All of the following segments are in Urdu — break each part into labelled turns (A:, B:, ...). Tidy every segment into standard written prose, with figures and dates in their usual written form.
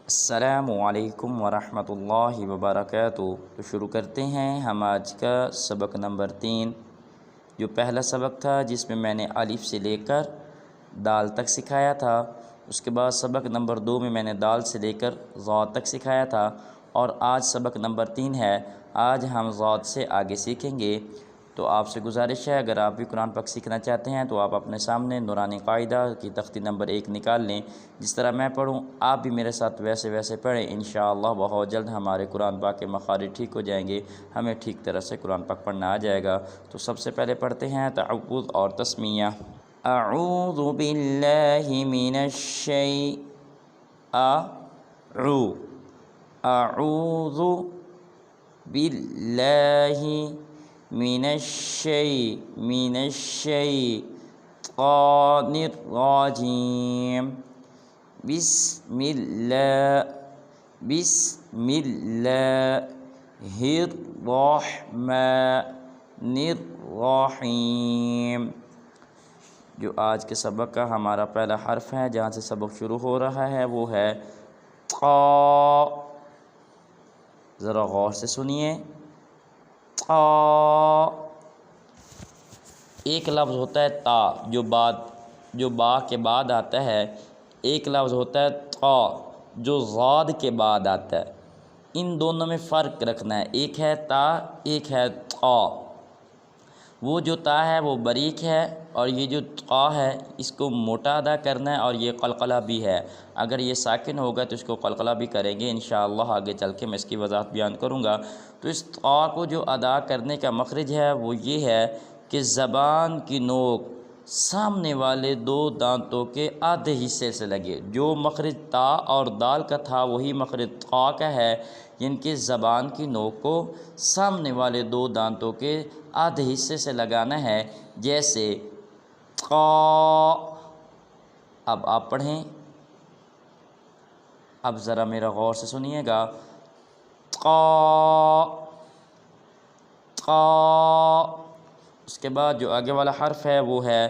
A: السلام علیکم ورحمۃ اللہ وبرکاتہ۔ تو شروع کرتے ہیں ہم آج کا سبق نمبر 3، جو پہلا سبق تھا جس میں نے الف سے لے کر دال تک سکھایا تھا۔ اس کے بعد سبق نمبر 2 میں نے دال سے لے کر ضاد تک سکھایا تھا، اور آج سبق نمبر 3 ہے۔ آج ہم ضاد سے آگے سیکھیں گے۔ تو آپ سے گزارش ہے، اگر آپ بھی قرآن پاک سیکھنا چاہتے ہیں تو آپ اپنے سامنے نورانی قاعدہ کی تختی نمبر 1 نکال لیں۔ جس طرح میں پڑھوں آپ بھی میرے ساتھ ویسے پڑھیں، انشاءاللہ بہت جلد ہمارے قرآن پاک کے مخارج ٹھیک ہو جائیں گے، ہمیں ٹھیک طرح سے قرآن پاک پڑھنا آ جائے گا۔ تو سب سے پہلے پڑھتے ہیں تعوذ اور تسمیہ۔ اعوذ باللہ من اعوذ باللہ من الشیطان الرجیم۔ بسم اللہ الرحمن الرحیم۔ جو آج کے سبق کا ہمارا پہلا حرف ہے، جہاں سے سبق شروع ہو رہا ہے، وہ ہے قا۔ ذرا غور سے سنیے، قا۔ ایک لفظ ہوتا ہے تا، جو با کے بعد آتا ہے۔ ایک لفظ ہوتا ہے تا، جو ضاد کے بعد آتا ہے۔ ان دونوں میں فرق رکھنا ہے، ایک ہے تا، ایک ہے تا۔ وہ جو تا ہے وہ باریک ہے، اور یہ جو تا ہے اس کو موٹا ادا کرنا ہے، اور یہ قلقلہ بھی ہے۔ اگر یہ ساکن ہوگا تو اس کو قلقلہ بھی کریں گے انشاءاللہ، آگے چل کے میں اس کی وضاحت بیان کروں گا۔ تو اس تا کو جو ادا کرنے کا مخرج ہے وہ یہ ہے کہ زبان کی نوک سامنے والے 2 دانتوں کے آدھے حصے سے لگے۔ جو مخرج تا اور دال کا تھا وہی مخرج تا کا ہے، یعنی کہ زبان کی نوک کو سامنے والے 2 دانتوں کے آدھے حصے سے لگانا ہے، جیسے قا۔ اب آپ پڑھیں، اب ذرا میرا غور سے سنیے گا، قا قا۔ اس کے بعد جو آگے والا حرف ہے وہ ہے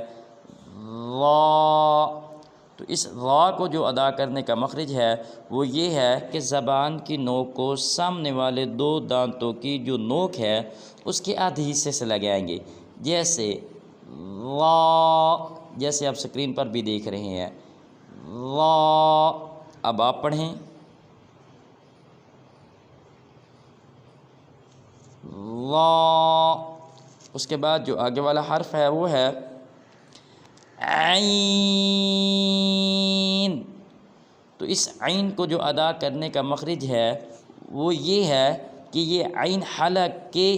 A: را۔ تو اس را کو جو ادا کرنے کا مخرج ہے وہ یہ ہے کہ زبان کی نوک کو سامنے والے 2 دانتوں کی جو نوک ہے اس کے آدھے حصے سے لگائیں گے، جیسے را، جیسے آپ سکرین پر بھی دیکھ رہے ہیں، را۔ اب آپ پڑھیں، را۔ اس کے بعد جو آگے والا حرف ہے وہ ہے عین۔ تو اس عین کو جو ادا کرنے کا مخرج ہے وہ یہ ہے کہ یہ عین حلق کے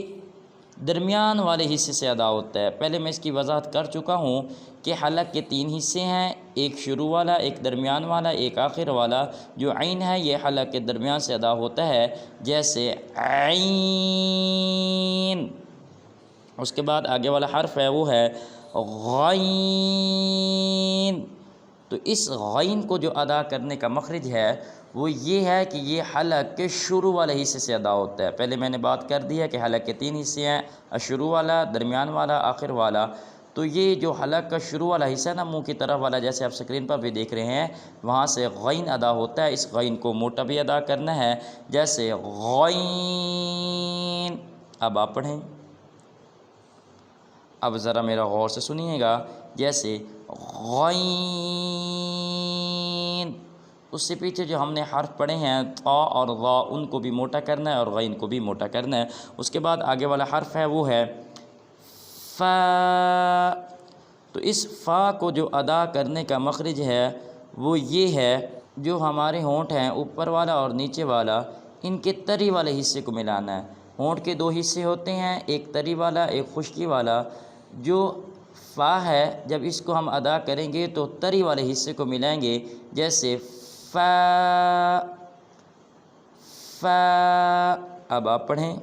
A: درمیان والے حصے سے ادا ہوتا ہے۔ پہلے میں اس کی وضاحت کر چکا ہوں کہ حلق کے 3 حصے ہیں، ایک شروع والا، ایک درمیان والا، ایک آخر والا۔ جو عین ہے یہ حلق کے درمیان سے ادا ہوتا ہے، جیسے عین۔ اس کے بعد آگے والا حرف ہے وہ ہے غین۔ تو اس غین کو جو ادا کرنے کا مخرج ہے وہ یہ ہے کہ یہ حلق کے شروع والے حصے سے ادا ہوتا ہے۔ پہلے میں نے بات کر دی ہے کہ حلق کے 3 حصے ہیں، شروع والا، درمیان والا، آخر والا۔ تو یہ جو حلق کا شروع والا حصہ ہے نا، منہ کی طرف والا، جیسے آپ سکرین پر بھی دیکھ رہے ہیں، وہاں سے غین ادا ہوتا ہے۔ اس غین کو موٹا بھی ادا کرنا ہے، جیسے غین۔ اب آپ پڑھیں، اب ذرا میرا غور سے سنیے گا، جیسے غین۔ اس سے پیچھے جو ہم نے حرف پڑھے ہیں تا اور ضا، ان کو بھی موٹا کرنا ہے اور غین کو بھی موٹا کرنا ہے۔ اس کے بعد آگے والا حرف ہے وہ ہے فا۔ تو اس فا کو جو ادا کرنے کا مخرج ہے وہ یہ ہے، جو ہمارے ہونٹ ہیں اوپر والا اور نیچے والا، ان کے تری والے حصے کو ملانا ہے۔ ہونٹ کے 2 حصے ہوتے ہیں، ایک تری والا، ایک خشکی والا۔ جو فا ہے جب اس کو ہم ادا کریں گے تو تری والے حصے کو ملائیں گے، جیسے فا فا۔ اب آپ پڑھیں،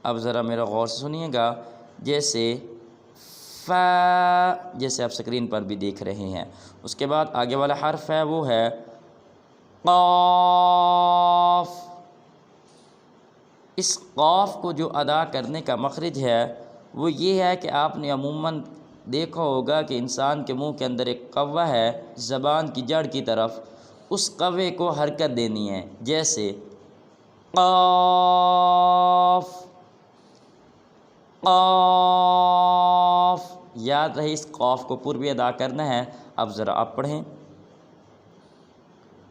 A: اب ذرا میرا غور سے سنیے گا، جیسے فا، جیسے آپ سکرین پر بھی دیکھ رہے ہیں۔ اس کے بعد آگے والا حرف ہے وہ ہے قاف۔ اس قاف کو جو ادا کرنے کا مخرج ہے وہ یہ ہے کہ آپ نے عموماً دیکھا ہوگا کہ انسان کے منہ کے اندر ایک قوہ ہے زبان کی جڑ کی طرف، اس قوے کو حرکت دینی ہے، جیسے قاف قاف، یاد رہے اس قاف کو پر بھی ادا کرنا ہے۔ اب ذرا آپ پڑھیں،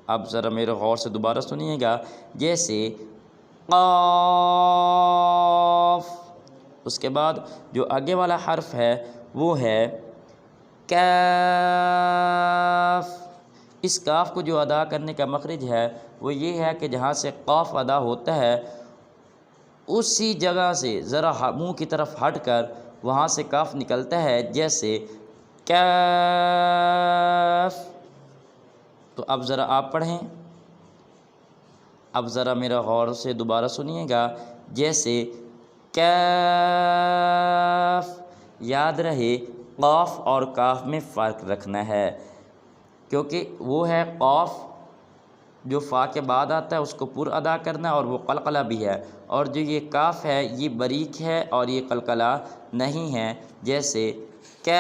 A: اب ذرا میرے غور سے دوبارہ سنیے گا، جیسے قاف، اس کے بعد جو آگے والا حرف ہے وہ ہے کاف۔ اس کاف کو جو ادا کرنے کا مخرج ہے وہ یہ ہے کہ جہاں سے قاف ادا ہوتا ہے اسی جگہ سے ذرا منہ کی طرف ہٹ کر وہاں سے کاف نکلتا ہے، جیسے کاف۔ تو اب ذرا آپ پڑھیں، اب ذرا میرا غور سے دوبارہ سنیے گا، جیسے کاف۔ یاد رہے قاف اور کاف میں فرق رکھنا ہے، کیونکہ وہ ہے قاف جو فا کے بعد آتا ہے اس کو پر ادا کرنا اور وہ قلقلہ بھی ہے، اور جو یہ کاف ہے یہ باریک ہے اور یہ قلقلہ نہیں ہے، جیسے کاف۔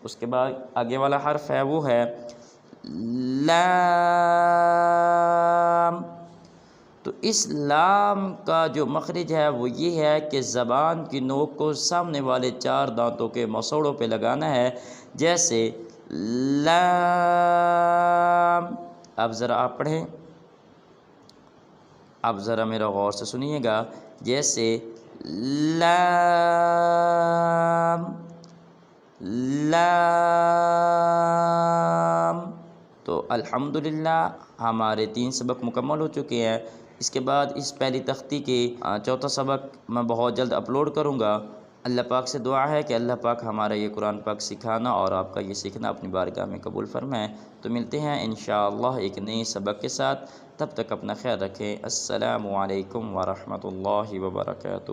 A: اس کے بعد آگے والا حرف ہے وہ ہے لام۔ تو اس لام کا جو مخرج ہے وہ یہ ہے کہ زبان کی نوک کو سامنے والے 4 دانتوں کے مسوڑوں پہ لگانا ہے، جیسے لام۔ اب ذرا آپ پڑھیں، اب ذرا میرا غور سے سنیے گا، جیسے لام لام۔ تو الحمدللہ ہمارے 3 سبق مکمل ہو چکے ہیں۔ اس کے بعد اس پہلی تختی کے 4تھا سبق میں بہت جلد اپلوڈ کروں گا۔ اللہ پاک سے دعا ہے کہ اللہ پاک ہمارا یہ قرآن پاک سکھانا اور آپ کا یہ سیکھنا اپنی بارگاہ میں قبول فرمائے۔ تو ملتے ہیں انشاءاللہ ایک نئی سبق کے ساتھ، تب تک اپنا خیال رکھیں۔ السلام علیکم ورحمۃ اللہ وبرکاتہ۔